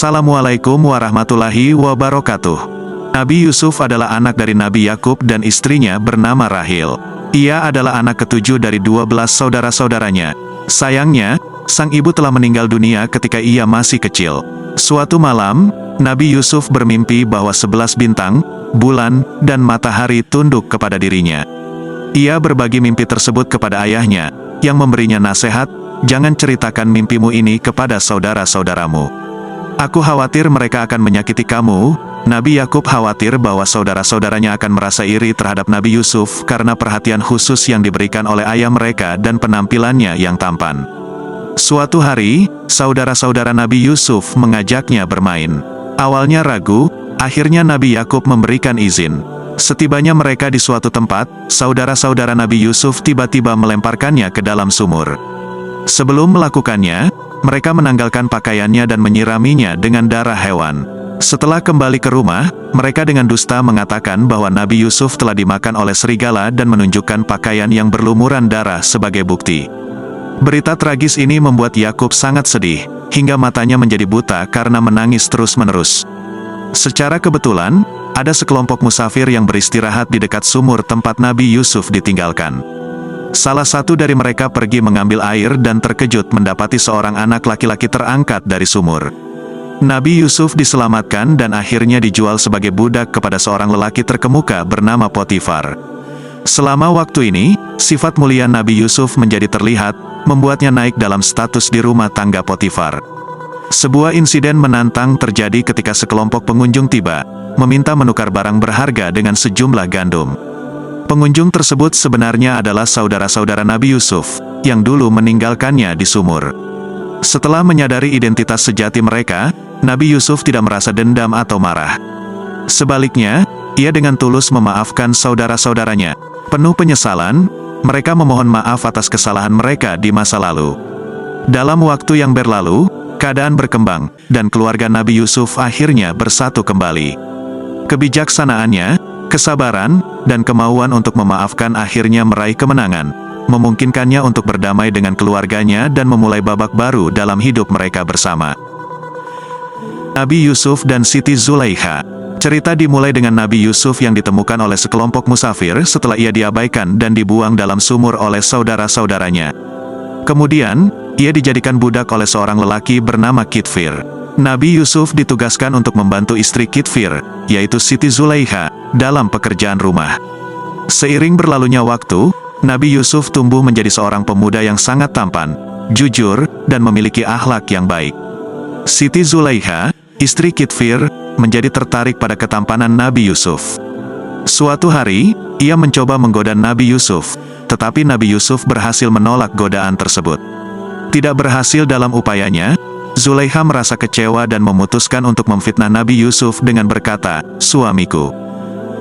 Assalamualaikum warahmatullahi wabarakatuh. Nabi Yusuf adalah anak dari Nabi Yakub dan istrinya bernama Rahil. Ia adalah anak ketujuh dari 12 saudara-saudaranya. Sayangnya, sang ibu telah meninggal dunia ketika ia masih kecil. Suatu malam, Nabi Yusuf bermimpi bahwa 11 bintang, bulan, dan matahari tunduk kepada dirinya. Ia berbagi mimpi tersebut kepada ayahnya, yang memberinya nasihat, "Jangan ceritakan mimpimu ini kepada saudara-saudaramu. Aku khawatir mereka akan menyakiti kamu." Nabi Yakub khawatir bahwa saudara-saudaranya akan merasa iri terhadap Nabi Yusuf karena perhatian khusus yang diberikan oleh ayah mereka dan penampilannya yang tampan. Suatu hari, saudara-saudara Nabi Yusuf mengajaknya bermain. Awalnya ragu, akhirnya Nabi Yakub memberikan izin. Setibanya mereka di suatu tempat, saudara-saudara Nabi Yusuf tiba-tiba melemparkannya ke dalam sumur. Sebelum melakukannya, mereka menanggalkan pakaiannya dan menyiraminya dengan darah hewan. Setelah kembali ke rumah, mereka dengan dusta mengatakan bahwa Nabi Yusuf telah dimakan oleh serigala dan menunjukkan pakaian yang berlumuran darah sebagai bukti. Berita tragis ini membuat Yakub sangat sedih, hingga matanya menjadi buta karena menangis terus-menerus. Secara kebetulan, ada sekelompok musafir yang beristirahat di dekat sumur tempat Nabi Yusuf ditinggalkan. Salah satu dari mereka pergi mengambil air dan terkejut mendapati seorang anak laki-laki terangkat dari sumur. Nabi Yusuf diselamatkan dan akhirnya dijual sebagai budak kepada seorang lelaki terkemuka bernama Potifar. Selama waktu ini, sifat mulia Nabi Yusuf menjadi terlihat, membuatnya naik dalam status di rumah tangga Potifar. Sebuah insiden menantang terjadi ketika sekelompok pengunjung tiba, meminta menukar barang berharga dengan sejumlah gandum. Pengunjung tersebut sebenarnya adalah saudara-saudara Nabi Yusuf, yang dulu meninggalkannya di sumur. Setelah menyadari identitas sejati mereka, Nabi Yusuf tidak merasa dendam atau marah. Sebaliknya, ia dengan tulus memaafkan saudara-saudaranya. Penuh penyesalan, mereka memohon maaf atas kesalahan mereka di masa lalu. Dalam waktu yang berlalu, keadaan berkembang, dan keluarga Nabi Yusuf akhirnya bersatu kembali. Kebijaksanaannya, kesabaran, dan kemauan untuk memaafkan akhirnya meraih kemenangan, memungkinkannya untuk berdamai dengan keluarganya dan memulai babak baru dalam hidup mereka bersama. Nabi Yusuf dan Siti Zulaikha. Cerita dimulai dengan Nabi Yusuf yang ditemukan oleh sekelompok musafir setelah ia diabaikan dan dibuang dalam sumur oleh saudara-saudaranya. Kemudian, ia dijadikan budak oleh seorang lelaki bernama Kitfir. Nabi Yusuf ditugaskan untuk membantu istri Kitfir, yaitu Siti Zulaikha, dalam pekerjaan rumah. Seiring berlalunya waktu, Nabi Yusuf tumbuh menjadi seorang pemuda yang sangat tampan, jujur, dan memiliki akhlak yang baik. Siti Zulaikha, istri Kitfir, menjadi tertarik pada ketampanan Nabi Yusuf. Suatu hari, ia mencoba menggoda Nabi Yusuf, tetapi Nabi Yusuf berhasil menolak godaan tersebut. Tidak berhasil dalam upayanya, Zulaikha merasa kecewa dan memutuskan untuk memfitnah Nabi Yusuf dengan berkata, "Suamiku,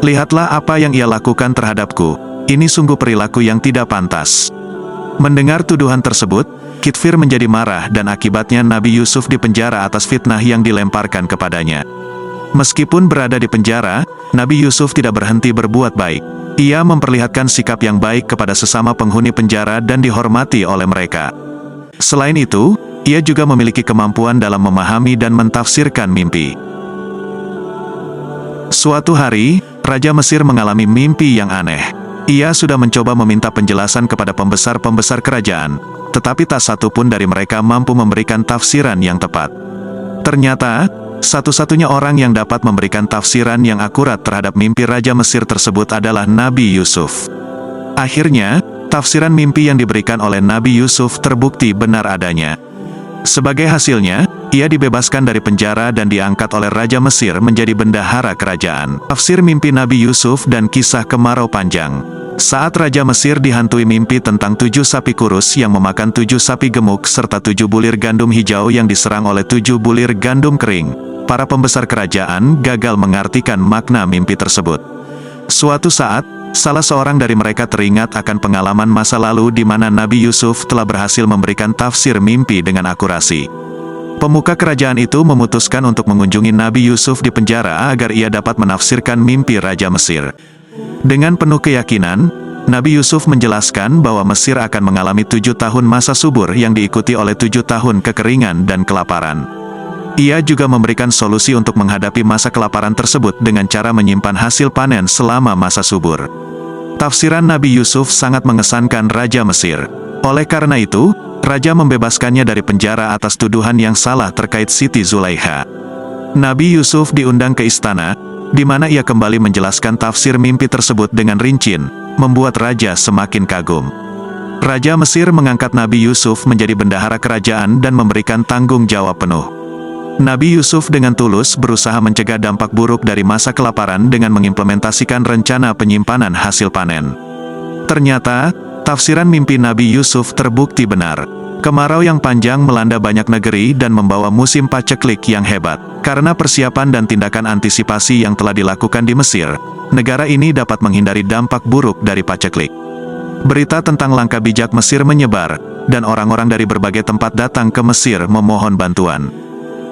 lihatlah apa yang ia lakukan terhadapku, ini sungguh perilaku yang tidak pantas." Mendengar tuduhan tersebut, Kitfir menjadi marah dan akibatnya Nabi Yusuf dipenjara atas fitnah yang dilemparkan kepadanya. Meskipun berada di penjara, Nabi Yusuf tidak berhenti berbuat baik. Ia memperlihatkan sikap yang baik kepada sesama penghuni penjara dan dihormati oleh mereka. Selain itu, ia juga memiliki kemampuan dalam memahami dan mentafsirkan mimpi. Suatu hari, Raja Mesir mengalami mimpi yang aneh. Ia sudah mencoba meminta penjelasan kepada pembesar-pembesar kerajaan, tetapi tak satu pun dari mereka mampu memberikan tafsiran yang tepat. Ternyata, satu-satunya orang yang dapat memberikan tafsiran yang akurat terhadap mimpi Raja Mesir tersebut adalah Nabi Yusuf. Akhirnya, tafsiran mimpi yang diberikan oleh Nabi Yusuf terbukti benar adanya. Sebagai hasilnya, ia dibebaskan dari penjara dan diangkat oleh Raja Mesir menjadi bendahara kerajaan. Tafsir mimpi Nabi Yusuf dan kisah kemarau panjang. Saat Raja Mesir dihantui mimpi tentang 7 sapi kurus yang memakan 7 sapi gemuk serta 7 bulir gandum hijau yang diserang oleh 7 bulir gandum kering, para pembesar kerajaan gagal mengartikan makna mimpi tersebut. Suatu saat, salah seorang dari mereka teringat akan pengalaman masa lalu di mana Nabi Yusuf telah berhasil memberikan tafsir mimpi dengan akurasi. Pemuka kerajaan itu memutuskan untuk mengunjungi Nabi Yusuf di penjara agar ia dapat menafsirkan mimpi Raja Mesir. Dengan penuh keyakinan, Nabi Yusuf menjelaskan bahwa Mesir akan mengalami 7 tahun masa subur yang diikuti oleh 7 tahun kekeringan dan kelaparan. Ia juga memberikan solusi untuk menghadapi masa kelaparan tersebut dengan cara menyimpan hasil panen selama masa subur. Tafsiran Nabi Yusuf sangat mengesankan Raja Mesir. Oleh karena itu, Raja membebaskannya dari penjara atas tuduhan yang salah terkait Siti Zulaikha. Nabi Yusuf diundang ke istana, di mana ia kembali menjelaskan tafsir mimpi tersebut dengan rinci, membuat Raja semakin kagum. Raja Mesir mengangkat Nabi Yusuf menjadi bendahara kerajaan dan memberikan tanggung jawab penuh. Nabi Yusuf dengan tulus berusaha mencegah dampak buruk dari masa kelaparan dengan mengimplementasikan rencana penyimpanan hasil panen. Ternyata, tafsiran mimpi Nabi Yusuf terbukti benar. Kemarau yang panjang melanda banyak negeri dan membawa musim paceklik yang hebat. Karena persiapan dan tindakan antisipasi yang telah dilakukan di Mesir, negara ini dapat menghindari dampak buruk dari paceklik. Berita tentang langkah bijak Mesir menyebar, dan orang-orang dari berbagai tempat datang ke Mesir memohon bantuan.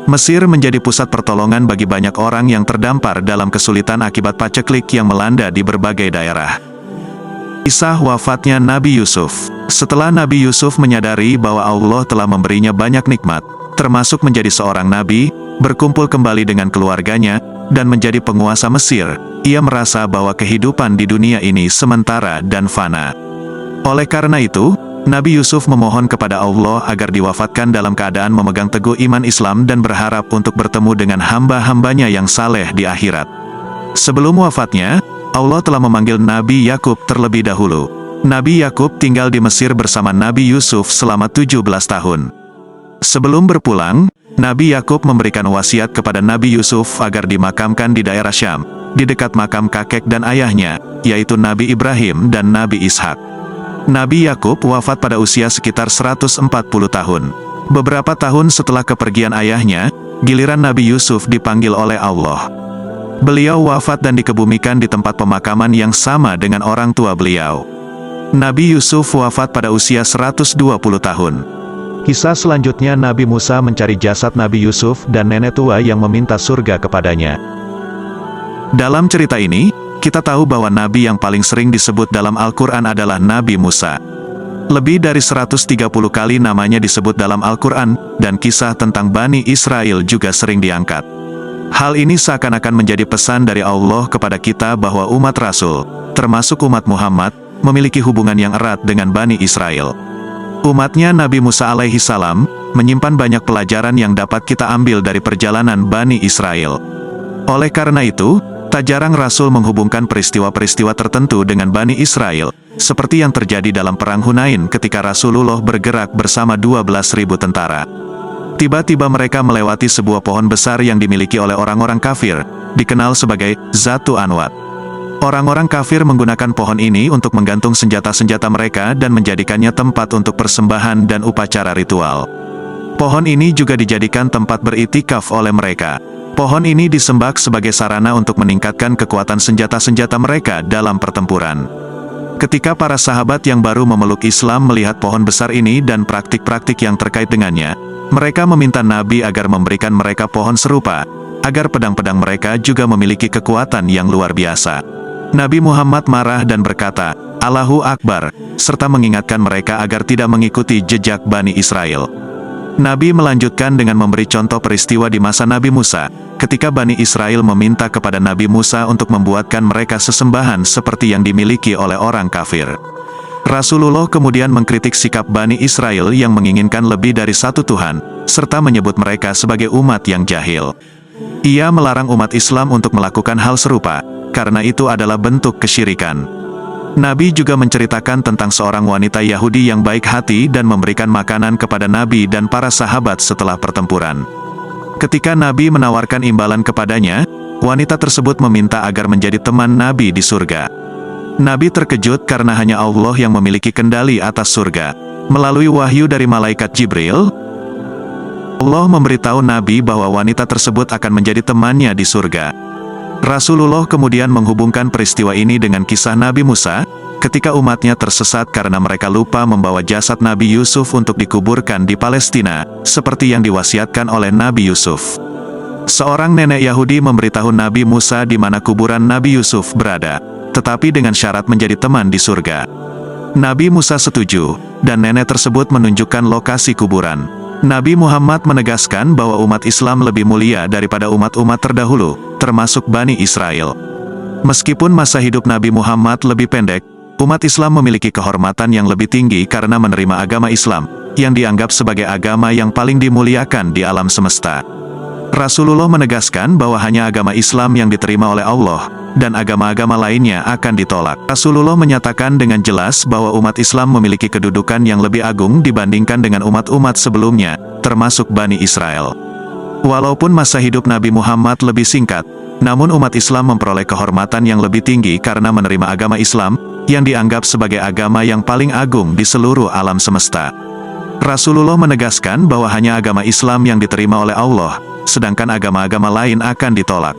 Mesir menjadi pusat pertolongan bagi banyak orang yang terdampar dalam kesulitan akibat paceklik yang melanda di berbagai daerah. Kisah wafatnya Nabi Yusuf. Setelah Nabi Yusuf menyadari bahwa Allah telah memberinya banyak nikmat, termasuk menjadi seorang nabi, berkumpul kembali dengan keluarganya, dan menjadi penguasa Mesir, ia merasa bahwa kehidupan di dunia ini sementara dan fana. Oleh karena itu, Nabi Yusuf memohon kepada Allah agar diwafatkan dalam keadaan memegang teguh iman Islam dan berharap untuk bertemu dengan hamba-hambanya yang saleh di akhirat. Sebelum wafatnya, Allah telah memanggil Nabi Yakub terlebih dahulu. Nabi Yakub tinggal di Mesir bersama Nabi Yusuf selama 17 tahun. Sebelum berpulang, Nabi Yakub memberikan wasiat kepada Nabi Yusuf agar dimakamkan di daerah Syam, di dekat makam kakek dan ayahnya, yaitu Nabi Ibrahim dan Nabi Ishak. Nabi Yakub wafat pada usia sekitar 140 tahun. Beberapa tahun setelah kepergian ayahnya, giliran Nabi Yusuf dipanggil oleh Allah. Beliau wafat dan dikebumikan di tempat pemakaman yang sama dengan orang tua beliau. Nabi Yusuf wafat pada usia 120 tahun. Kisah selanjutnya Nabi Musa mencari jasad Nabi Yusuf dan nenek tua yang meminta surga kepadanya. Dalam cerita ini, kita tahu bahwa Nabi yang paling sering disebut dalam Al-Quran adalah Nabi Musa. Lebih dari 130 kali namanya disebut dalam Al-Quran, dan kisah tentang Bani Israel juga sering diangkat. Hal ini seakan-akan menjadi pesan dari Allah kepada kita bahwa umat Rasul, termasuk umat Muhammad, memiliki hubungan yang erat dengan Bani Israel. Umatnya Nabi Musa alaihi salam, menyimpan banyak pelajaran yang dapat kita ambil dari perjalanan Bani Israel. Oleh karena itu, tak jarang Rasul menghubungkan peristiwa-peristiwa tertentu dengan Bani Israel, seperti yang terjadi dalam Perang Hunain ketika Rasulullah bergerak bersama 12.000 tentara. Tiba-tiba mereka melewati sebuah pohon besar yang dimiliki oleh orang-orang kafir, dikenal sebagai Zatu Anwat. Orang-orang kafir menggunakan pohon ini untuk menggantung senjata-senjata mereka dan menjadikannya tempat untuk persembahan dan upacara ritual. Pohon ini juga dijadikan tempat beritikaf oleh mereka. Pohon ini disembah sebagai sarana untuk meningkatkan kekuatan senjata-senjata mereka dalam pertempuran. Ketika para sahabat yang baru memeluk Islam melihat pohon besar ini dan praktik-praktik yang terkait dengannya, mereka meminta Nabi agar memberikan mereka pohon serupa, agar pedang-pedang mereka juga memiliki kekuatan yang luar biasa. Nabi Muhammad marah dan berkata, Allahu Akbar, serta mengingatkan mereka agar tidak mengikuti jejak Bani Israel. Nabi melanjutkan dengan memberi contoh peristiwa di masa Nabi Musa, ketika Bani Israel meminta kepada Nabi Musa untuk membuatkan mereka sesembahan seperti yang dimiliki oleh orang kafir. Rasulullah kemudian mengkritik sikap Bani Israel yang menginginkan lebih dari satu Tuhan, serta menyebut mereka sebagai umat yang jahil. Ia melarang umat Islam untuk melakukan hal serupa, karena itu adalah bentuk kesyirikan. Nabi juga menceritakan tentang seorang wanita Yahudi yang baik hati dan memberikan makanan kepada Nabi dan para sahabat setelah pertempuran. Ketika Nabi menawarkan imbalan kepadanya, wanita tersebut meminta agar menjadi teman Nabi di surga. Nabi terkejut karena hanya Allah yang memiliki kendali atas surga. Melalui wahyu dari malaikat Jibril, Allah memberitahu Nabi bahwa wanita tersebut akan menjadi temannya di surga. Rasulullah kemudian menghubungkan peristiwa ini dengan kisah Nabi Musa, ketika umatnya tersesat karena mereka lupa membawa jasad Nabi Yusuf untuk dikuburkan di Palestina, seperti yang diwasiatkan oleh Nabi Yusuf. Seorang nenek Yahudi memberitahu Nabi Musa di mana kuburan Nabi Yusuf berada, tetapi dengan syarat menjadi teman di surga. Nabi Musa setuju, dan nenek tersebut menunjukkan lokasi kuburan. Nabi Muhammad menegaskan bahwa umat Islam lebih mulia daripada umat-umat terdahulu, termasuk Bani Israel. Meskipun masa hidup Nabi Muhammad lebih pendek, umat Islam memiliki kehormatan yang lebih tinggi karena menerima agama Islam, yang dianggap sebagai agama yang paling dimuliakan di alam semesta. Rasulullah menegaskan bahwa hanya agama Islam yang diterima oleh Allah, dan agama-agama lainnya akan ditolak. Rasulullah menyatakan dengan jelas bahwa umat Islam memiliki kedudukan yang lebih agung dibandingkan dengan umat-umat sebelumnya, termasuk Bani Israel. Walaupun masa hidup Nabi Muhammad lebih singkat, namun umat Islam memperoleh kehormatan yang lebih tinggi karena menerima agama Islam, yang dianggap sebagai agama yang paling agung di seluruh alam semesta. Rasulullah menegaskan bahwa hanya agama Islam yang diterima oleh Allah, sedangkan agama-agama lain akan ditolak.